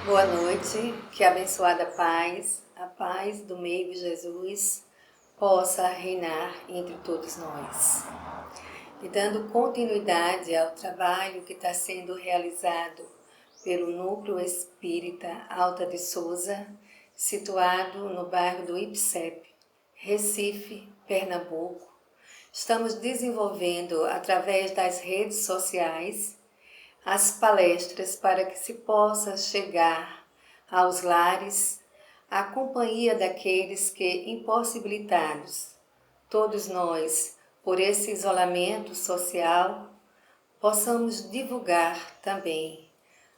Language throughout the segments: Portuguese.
Boa noite, que a abençoada paz, a paz do meio Jesus, possa reinar entre todos nós. E dando continuidade ao trabalho que está sendo realizado pelo Núcleo Espírita Alta de Souza, situado no bairro do IPSEP, Recife, Pernambuco, estamos desenvolvendo através das redes sociais as palestras para que se possa chegar aos lares a companhia daqueles que, impossibilitados, todos nós, por esse isolamento social, possamos divulgar também,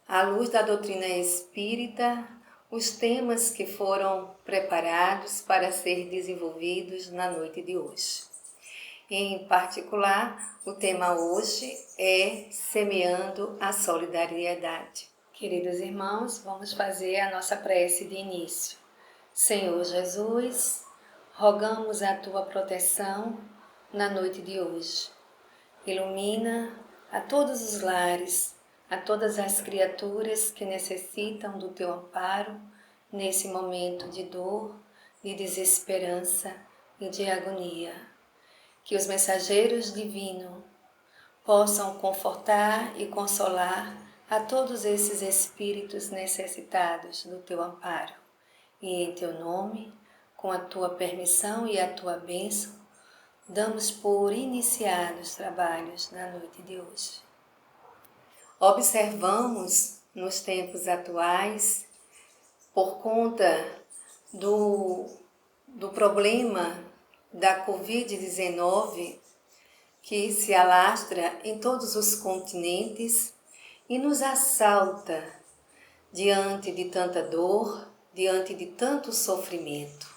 à luz da doutrina espírita, os temas que foram preparados para ser desenvolvidos na noite de hoje. Em particular, o tema hoje é Semeando a Solidariedade. Queridos irmãos, vamos fazer a nossa prece de início. Senhor Jesus, rogamos a Tua proteção na noite de hoje. Ilumina a todos os lares, a todas as criaturas que necessitam do Teu amparo nesse momento de dor, de desesperança e de agonia. Que os mensageiros divinos possam confortar e consolar a todos esses espíritos necessitados do Teu amparo. E em Teu nome, com a Tua permissão e a Tua bênção, damos por iniciados os trabalhos da noite de hoje. Observamos nos tempos atuais, por conta do problema da Covid-19, que se alastra em todos os continentes e nos assalta diante de tanta dor, diante de tanto sofrimento.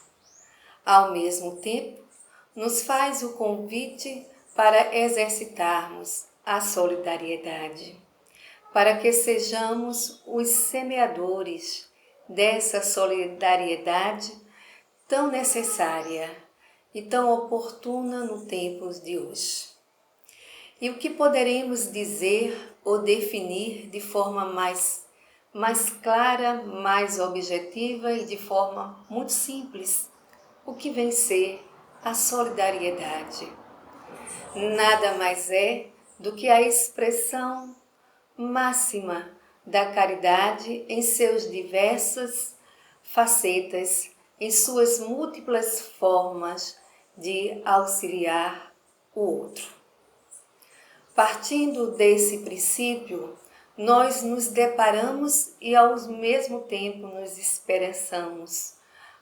Ao mesmo tempo, nos faz o convite para exercitarmos a solidariedade, para que sejamos os semeadores dessa solidariedade tão necessária e tão oportuna no tempo de hoje. E o que poderemos dizer ou definir de forma mais clara, mais objetiva e de forma muito simples, o que vem ser a solidariedade? Nada mais é do que a expressão máxima da caridade em seus diversas facetas, em suas múltiplas formas de auxiliar o outro. Partindo desse princípio, nós nos deparamos e ao mesmo tempo nos esperançamos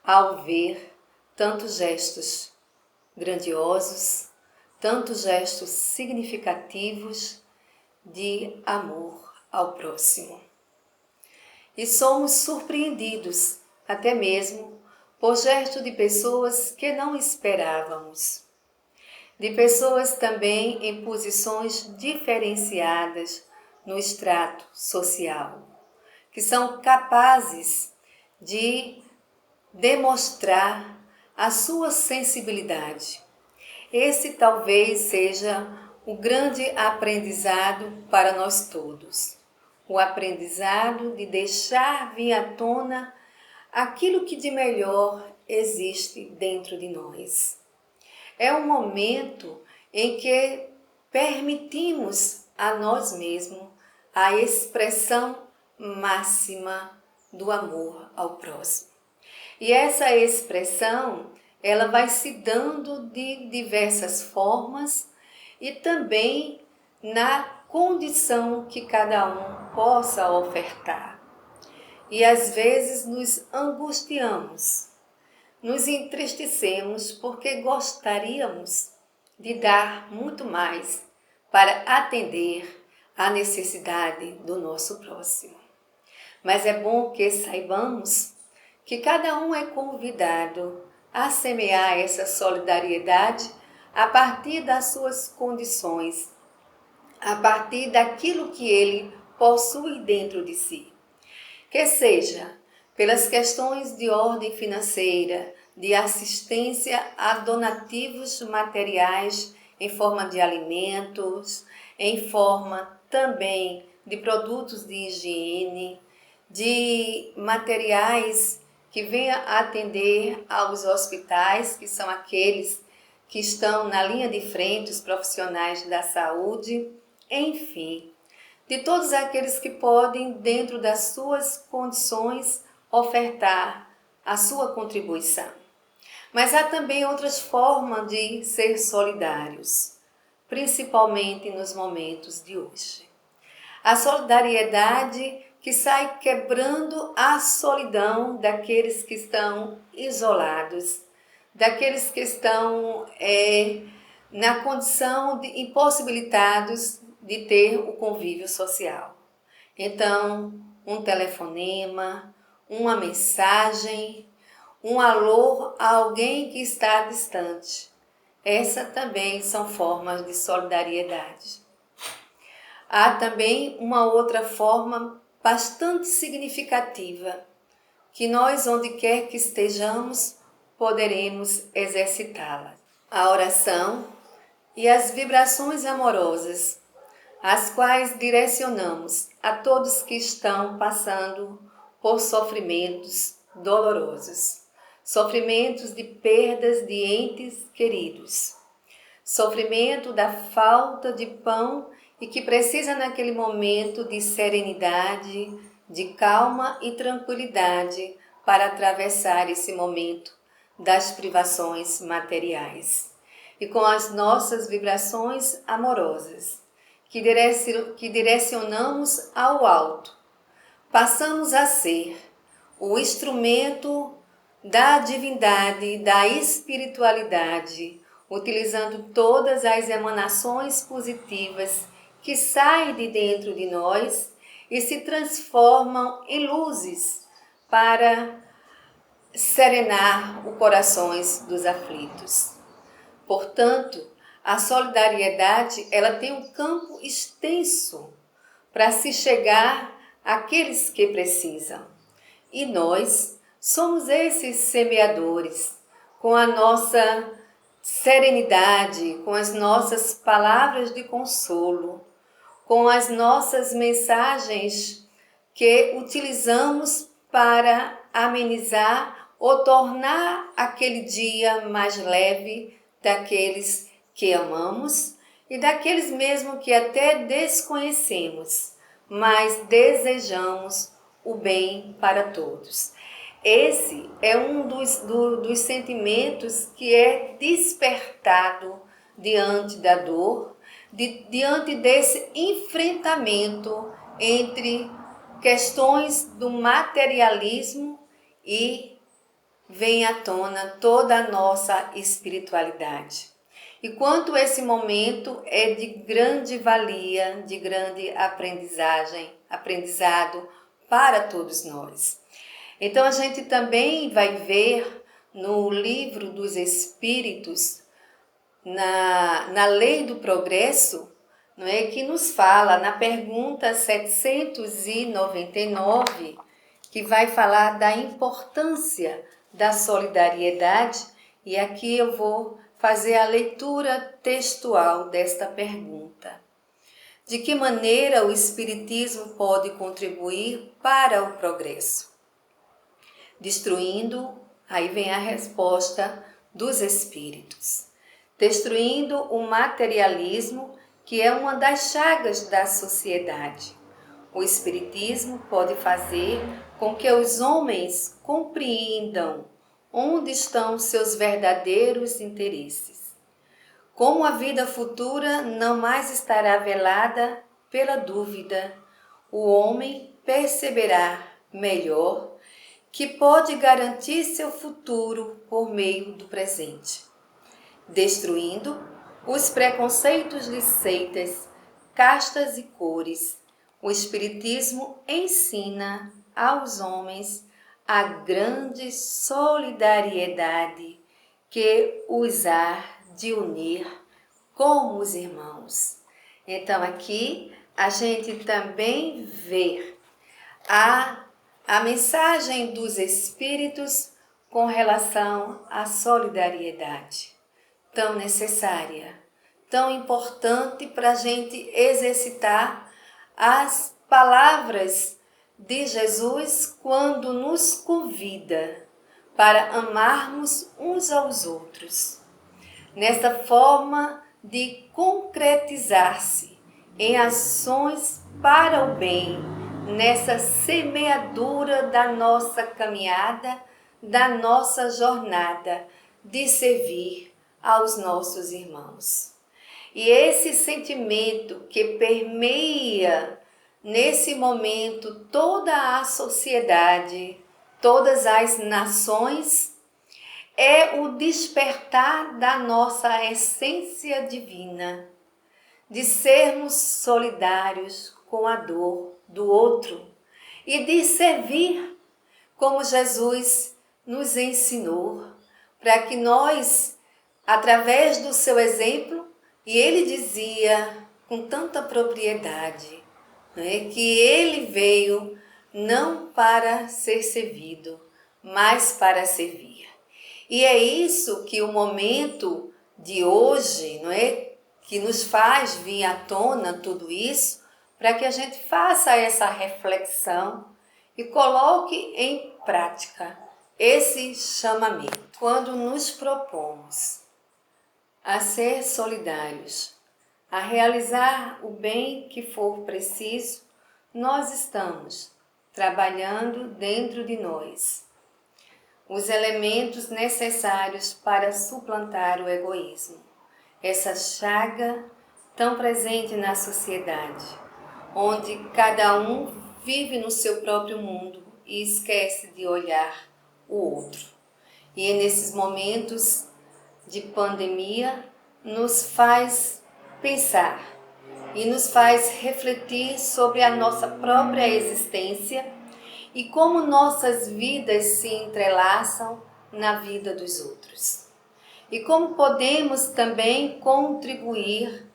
ao ver tantos gestos grandiosos, tantos gestos significativos de amor ao próximo. E somos surpreendidos até mesmo por gesto de pessoas que não esperávamos, de pessoas também em posições diferenciadas no extrato social, que são capazes de demonstrar a sua sensibilidade. Esse talvez seja o grande aprendizado para nós todos, o aprendizado de deixar vir à tona aquilo que de melhor existe dentro de nós. É um momento em que permitimos a nós mesmos a expressão máxima do amor ao próximo. E essa expressão, ela vai se dando de diversas formas e também na condição que cada um possa ofertar. E às vezes nos angustiamos, nos entristecemos porque gostaríamos de dar muito mais para atender à necessidade do nosso próximo. Mas é bom que saibamos que cada um é convidado a semear essa solidariedade a partir das suas condições, a partir daquilo que ele possui dentro de si. Que seja pelas questões de ordem financeira, de assistência a donativos materiais em forma de alimentos, em forma também de produtos de higiene, de materiais que venha atender aos hospitais, que são aqueles que estão na linha de frente, os profissionais da saúde, enfim, de todos aqueles que podem, dentro das suas condições, ofertar a sua contribuição. Mas há também outras formas de ser solidários, principalmente nos momentos de hoje. A solidariedade que sai quebrando a solidão daqueles que estão isolados, daqueles que estão na condição de impossibilitados de ter o convívio social. Então, um telefonema, uma mensagem, um alô a alguém que está distante. Essas também são formas de solidariedade. Há também uma outra forma bastante significativa, que nós, onde quer que estejamos, poderemos exercitá-la. A oração e as vibrações amorosas, as quais direcionamos a todos que estão passando por sofrimentos dolorosos, sofrimentos de perdas de entes queridos, sofrimento da falta de pão e que precisa naquele momento de serenidade, de calma e tranquilidade para atravessar esse momento das privações materiais. E com as nossas vibrações amorosas, que direcionamos ao alto, passamos a ser o instrumento da divindade, da espiritualidade, utilizando todas as emanações positivas que saem de dentro de nós e se transformam em luzes para serenar os corações dos aflitos. Portanto, a solidariedade ela tem um campo extenso para se chegar àqueles que precisam. E nós somos esses semeadores, com a nossa serenidade, com as nossas palavras de consolo, com as nossas mensagens que utilizamos para amenizar ou tornar aquele dia mais leve daqueles que amamos e daqueles mesmo que até desconhecemos, mas desejamos o bem para todos. Esse é um dos sentimentos que é despertado diante da dor, diante desse enfrentamento entre questões do materialismo e vem à tona toda a nossa espiritualidade. E quanto esse momento é de grande valia, de grande aprendizado para todos nós. Então a gente também vai ver no livro dos Espíritos, na lei do progresso, não é, que nos fala na pergunta 799, que vai falar da importância da solidariedade, e aqui eu vou fazer a leitura textual desta pergunta. De que maneira o Espiritismo pode contribuir para o progresso? Destruindo, aí vem a resposta dos Espíritos, destruindo o materialismo, que é uma das chagas da sociedade. O Espiritismo pode fazer com que os homens compreendam onde estão seus verdadeiros interesses. Como a vida futura não mais estará velada pela dúvida, o homem perceberá melhor que pode garantir seu futuro por meio do presente, destruindo os preconceitos de seitas, castas e cores. O Espiritismo ensina aos homens a grande solidariedade que os há de unir como os irmãos. Então aqui a gente também vê a mensagem dos Espíritos com relação à solidariedade, tão necessária, tão importante para a gente exercitar as palavras de Jesus quando nos convida para amarmos uns aos outros, nessa forma de concretizar-se em ações para o bem, nessa semeadura da nossa caminhada, da nossa jornada de servir aos nossos irmãos. E esse sentimento que permeia nesse momento toda a sociedade, todas as nações, é o despertar da nossa essência divina, de sermos solidários com a dor do outro e de servir como Jesus nos ensinou, para que nós, através do seu exemplo, e ele dizia com tanta propriedade, que ele veio não para ser servido, mas para servir. E é isso que o momento de hoje, que nos faz vir à tona tudo isso, para que a gente faça essa reflexão e coloque em prática esse chamamento. Quando nos propomos a ser solidários, a realizar o bem que for preciso, nós estamos trabalhando dentro de nós os elementos necessários para suplantar o egoísmo, essa chaga tão presente na sociedade, onde cada um vive no seu próprio mundo e esquece de olhar o outro. E nesses momentos de pandemia nos faz pensar e nos faz refletir sobre a nossa própria existência e como nossas vidas se entrelaçam na vida dos outros. E como podemos também contribuir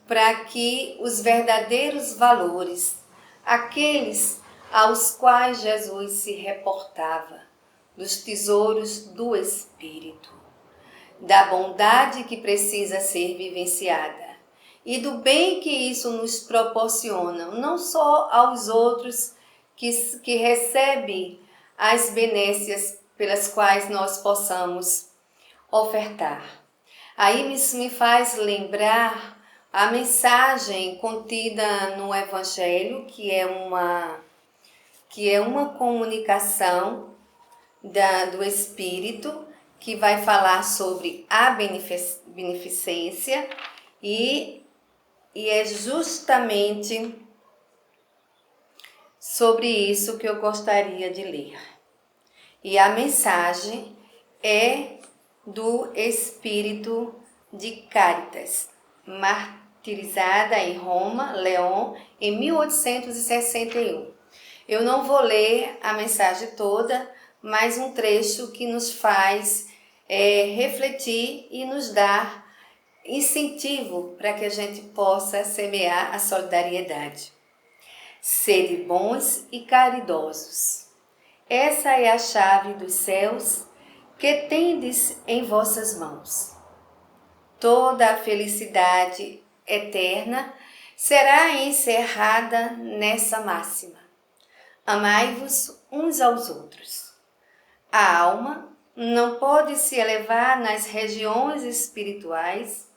para que os verdadeiros valores, aqueles aos quais Jesus se reportava, dos tesouros do Espírito, da bondade que precisa ser vivenciada e do bem que isso nos proporciona, não só aos outros que recebem as benécias pelas quais nós possamos ofertar. Aí isso me faz lembrar a mensagem contida no Evangelho, que é uma comunicação do Espírito, que vai falar sobre a beneficência e é justamente sobre isso que eu gostaria de ler. E a mensagem é do espírito de Cáritas, martirizada em Roma, León, em 1861. Eu não vou ler a mensagem toda, mas um trecho que nos faz refletir e nos dar incentivo para que a gente possa semear a solidariedade. Sede bons e caridosos. Essa é a chave dos céus que tendes em vossas mãos. Toda a felicidade eterna será encerrada nessa máxima. Amai-vos uns aos outros. A alma não pode se elevar nas regiões espirituais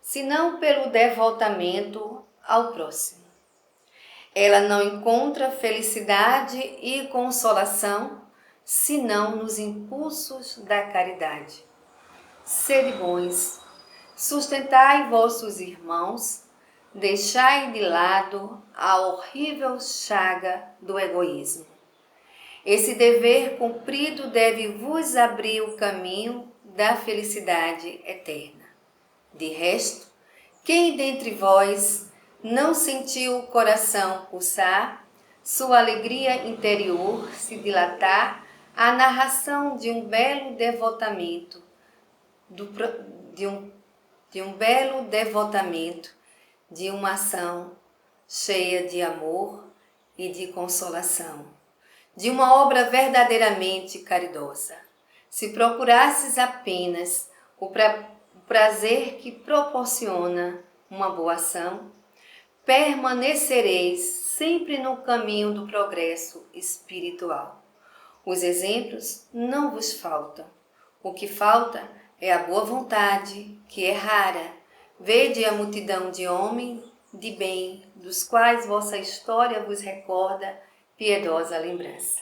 senão pelo devotamento ao próximo. Ela não encontra felicidade e consolação senão nos impulsos da caridade. Sede bons, sustentai vossos irmãos, deixai de lado a horrível chaga do egoísmo. Esse dever cumprido deve vos abrir o caminho da felicidade eterna. De resto, quem dentre vós não sentiu o coração pulsar, sua alegria interior se dilatar à narração de um belo devotamento, de uma ação cheia de amor e de consolação, de uma obra verdadeiramente caridosa. Se procurasses apenas o prazer que proporciona uma boa ação, permanecereis sempre no caminho do progresso espiritual. Os exemplos não vos faltam. O que falta é a boa vontade, que é rara. Vede a multidão de homens de bem, dos quais vossa história vos recorda piedosa lembrança.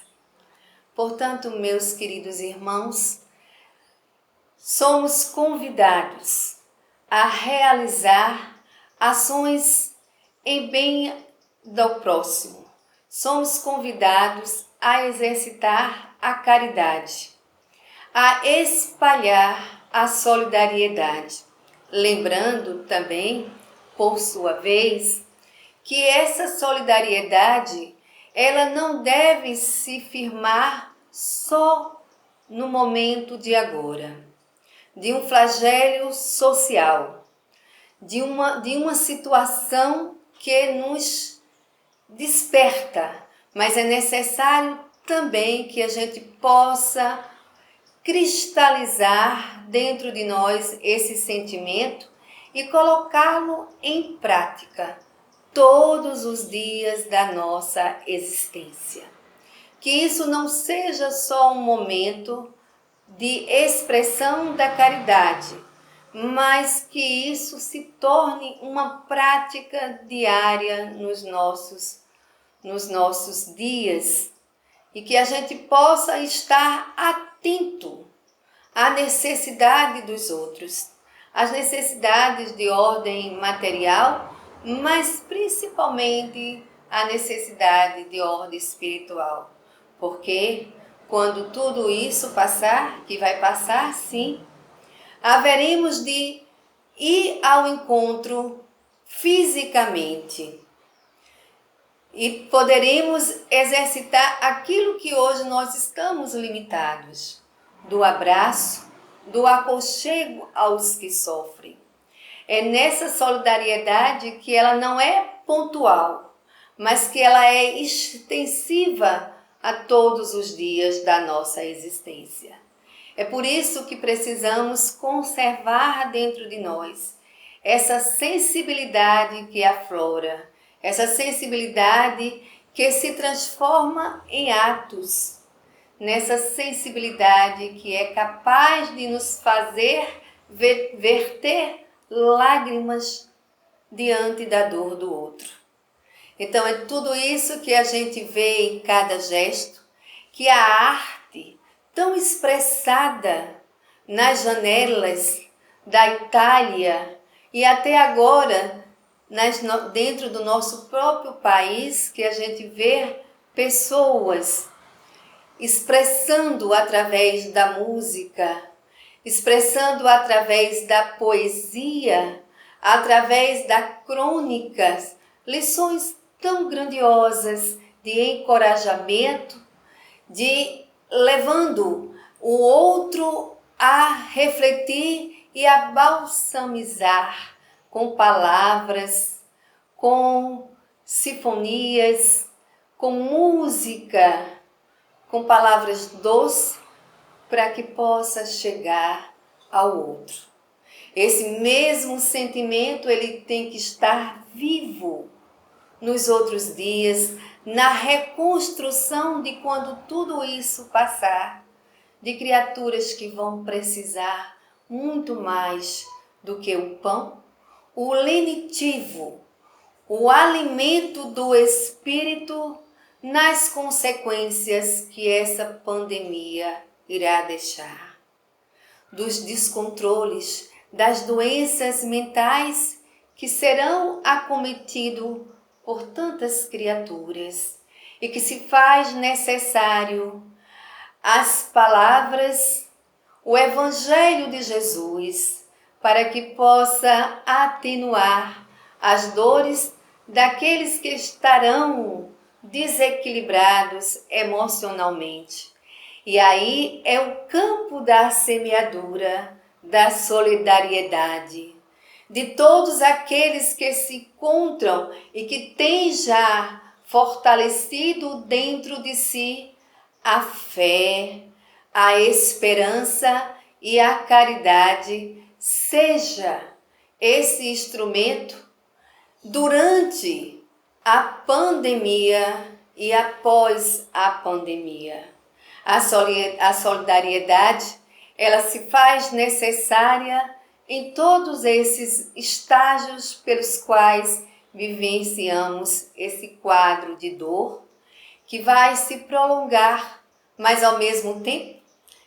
Portanto, meus queridos irmãos, somos convidados a realizar ações em bem do próximo. Somos convidados a exercitar a caridade, a espalhar a solidariedade, lembrando também, por sua vez, que essa solidariedade ela não deve se firmar só no momento de agora, de um flagelo social, de uma situação que nos desperta, mas é necessário também que a gente possa cristalizar dentro de nós esse sentimento e colocá-lo em prática todos os dias da nossa existência. Que isso não seja só um momento de expressão da caridade, mas que isso se torne uma prática diária nos nossos dias e que a gente possa estar atento à necessidade dos outros, às necessidades de ordem material, mas principalmente a necessidade de ordem espiritual. Porque quando tudo isso passar, que vai passar sim, haveremos de ir ao encontro fisicamente e poderemos exercitar aquilo que hoje nós estamos limitados, do abraço, do aconchego aos que sofrem. É nessa solidariedade que ela não é pontual, mas que ela é extensiva a todos os dias da nossa existência. É por isso que precisamos conservar dentro de nós essa sensibilidade que aflora, essa sensibilidade que se transforma em atos, nessa sensibilidade que é capaz de nos fazer verter lágrimas diante da dor do outro. Então é tudo isso que a gente vê em cada gesto, que a arte tão expressada nas janelas da Itália e até agora dentro do nosso próprio país, que a gente vê pessoas expressando através da música, expressando através da poesia, através das crônicas, lições tão grandiosas de encorajamento, de levando o outro a refletir e a balsamizar com palavras, com sinfonias, com música, com palavras doces, para que possa chegar ao outro. Esse mesmo sentimento ele tem que estar vivo nos outros dias, na reconstrução de quando tudo isso passar, de criaturas que vão precisar muito mais do que o pão, o lenitivo, o alimento do espírito nas consequências que essa pandemia irá deixar, dos descontroles, das doenças mentais que serão acometidos por tantas criaturas e que se faz necessário as palavras, o Evangelho de Jesus, para que possa atenuar as dores daqueles que estarão desequilibrados emocionalmente. E aí é o campo da semeadura, da solidariedade, de todos aqueles que se encontram e que têm já fortalecido dentro de si a fé, a esperança e a caridade, seja esse instrumento durante a pandemia e após a pandemia. A solidariedade, ela se faz necessária em todos esses estágios pelos quais vivenciamos esse quadro de dor, que vai se prolongar, mas ao mesmo tempo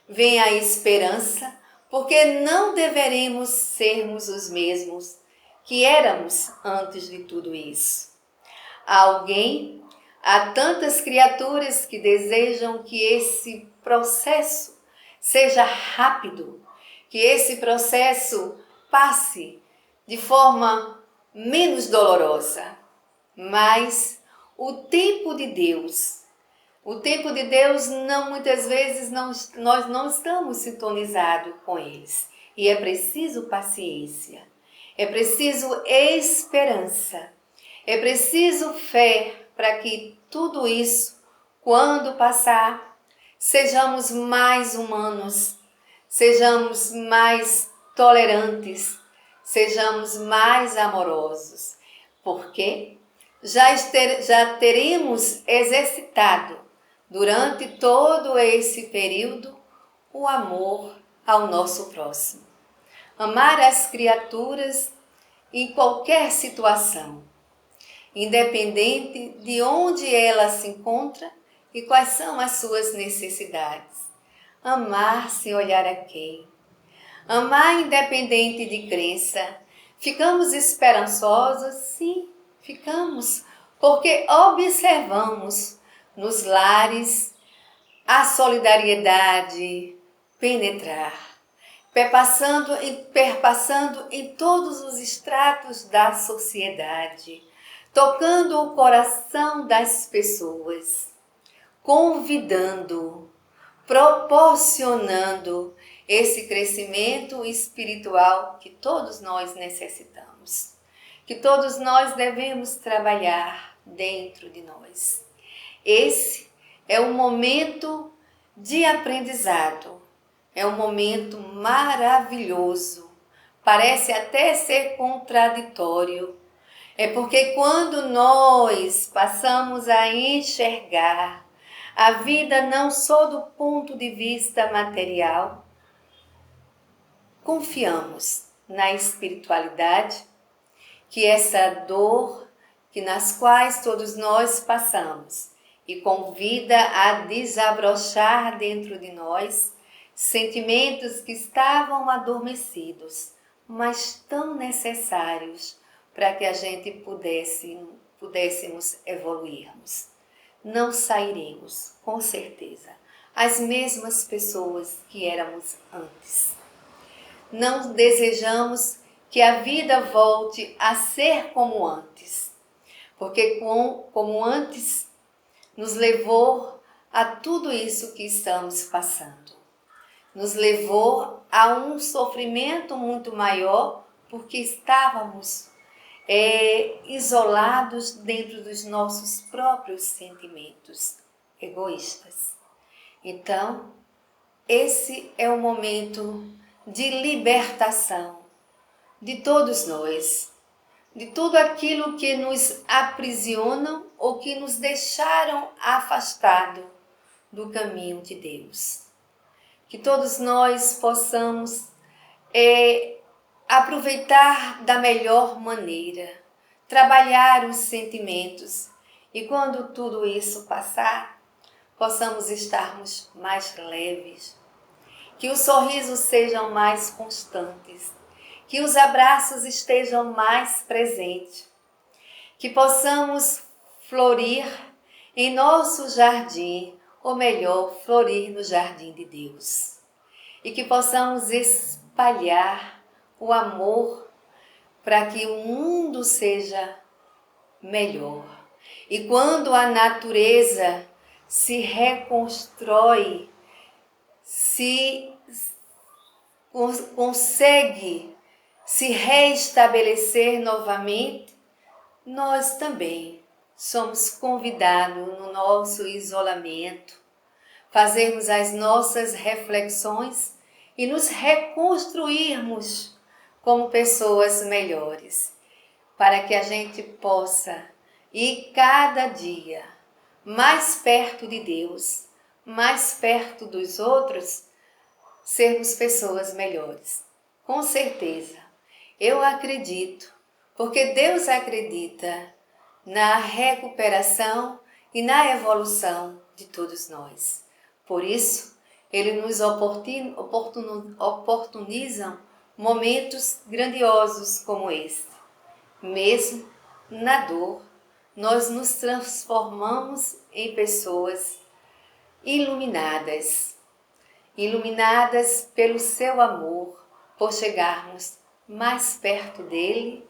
vem a esperança, porque não deveremos sermos os mesmos que éramos antes de tudo isso. Há tantas criaturas que desejam que esse processo seja rápido, que esse processo passe de forma menos dolorosa, mas o tempo de Deus muitas vezes nós não estamos sintonizados com eles. E é preciso paciência, é preciso esperança, é preciso fé para que tudo isso, quando passar, sejamos mais humanos, sejamos mais tolerantes, sejamos mais amorosos, porque já teremos exercitado durante todo esse período o amor ao nosso próximo. Amar as criaturas em qualquer situação, independente de onde ela se encontra e quais são as suas necessidades. Amar sem olhar a quem. Amar independente de crença. Ficamos esperançosos? Sim, ficamos, porque observamos nos lares a solidariedade penetrar, perpassando em todos os estratos da sociedade, tocando o coração das pessoas, convidando, proporcionando esse crescimento espiritual que todos nós necessitamos, que todos nós devemos trabalhar dentro de nós. Esse é um momento de aprendizado, é um momento maravilhoso, parece até ser contraditório. É porque quando nós passamos a enxergar a vida não só do ponto de vista material, confiamos na espiritualidade, que essa dor nas quais todos nós passamos e convida a desabrochar dentro de nós sentimentos que estavam adormecidos, mas tão necessários para que a gente pudéssemos evoluirmos. Não sairemos, com certeza, as mesmas pessoas que éramos antes. Não desejamos que a vida volte a ser como antes, porque como antes nos levou a tudo isso que estamos passando. Nos levou a um sofrimento muito maior, porque estávamos isolados dentro dos nossos próprios sentimentos egoístas. Então, esse é o momento de libertação de todos nós, de tudo aquilo que nos aprisionam ou que nos deixaram afastados do caminho de Deus. Que todos nós possamos aproveitar da melhor maneira, trabalhar os sentimentos e quando tudo isso passar, possamos estarmos mais leves, que os sorrisos sejam mais constantes, que os abraços estejam mais presentes, que possamos florir em nosso jardim, ou melhor, florir no jardim de Deus, e que possamos espalhar o amor para que o mundo seja melhor. E quando a natureza se reconstrói, se consegue se reestabelecer novamente, nós também somos convidados no nosso isolamento, fazermos as nossas reflexões e nos reconstruirmos como pessoas melhores. para que a gente possa ir cada dia mais perto de Deus, mais perto dos outros, sermos pessoas melhores. Com certeza, eu acredito, porque Deus acredita na recuperação e na evolução de todos nós. Por isso, Ele nos oportuniza momentos grandiosos como este. Mesmo na dor, nós nos transformamos em pessoas iluminadas pelo seu amor, por chegarmos mais perto dele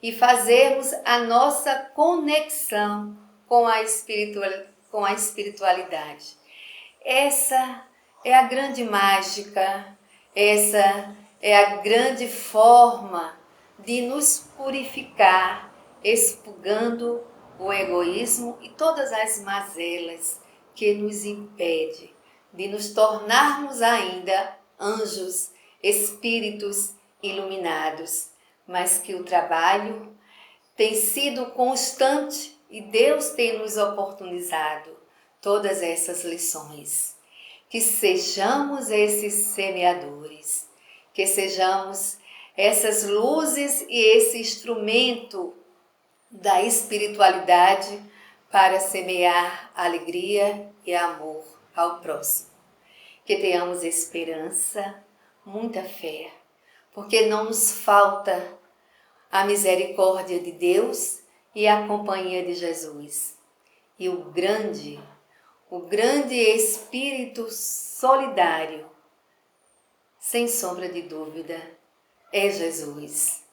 e fazermos a nossa conexão com a espiritualidade. Essa é a grande mágica, essa é a grande forma de nos purificar, expurgando o egoísmo e todas as mazelas que nos impedem de nos tornarmos ainda anjos, espíritos iluminados, mas que o trabalho tem sido constante e Deus tem nos oportunizado todas essas lições. Que sejamos esses semeadores, que sejamos essas luzes e esse instrumento da espiritualidade para semear alegria e amor ao próximo. Que tenhamos esperança, muita fé, porque não nos falta a misericórdia de Deus e a companhia de Jesus. E o grande espírito solidário, sem sombra de dúvida, é Jesus,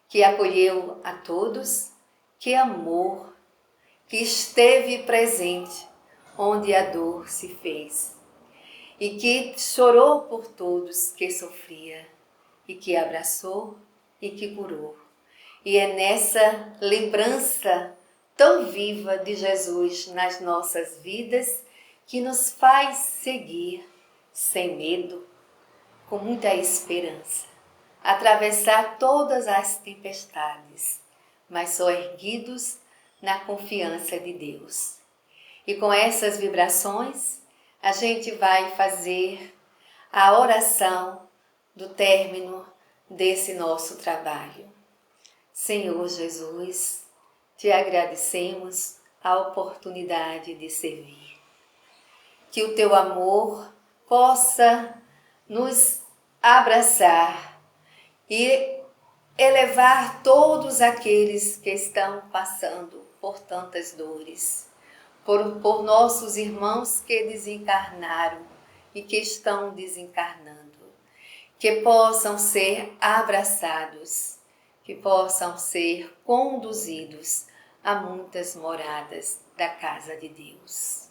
que acolheu a todos, que amou, que esteve presente onde a dor se fez e que chorou por todos que sofria e que abraçou e que curou. E é nessa lembrança tão viva de Jesus nas nossas vidas que nos faz seguir sem medo, com muita esperança, atravessar todas as tempestades, mas só erguidos na confiança de Deus. E com essas vibrações, a gente vai fazer a oração do término desse nosso trabalho. Senhor Jesus, te agradecemos a oportunidade de servir. Que o teu amor possa nos abraçar e elevar todos aqueles que estão passando por tantas dores, por nossos irmãos que desencarnaram e que estão desencarnando, que possam ser abraçados, que possam ser conduzidos a muitas moradas da casa de Deus.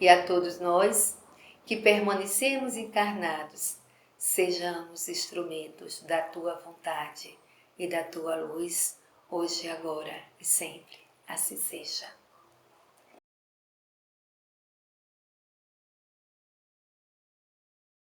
E a todos nós que permanecemos encarnados, sejamos instrumentos da tua vontade e da tua luz, hoje, agora e sempre. Assim seja.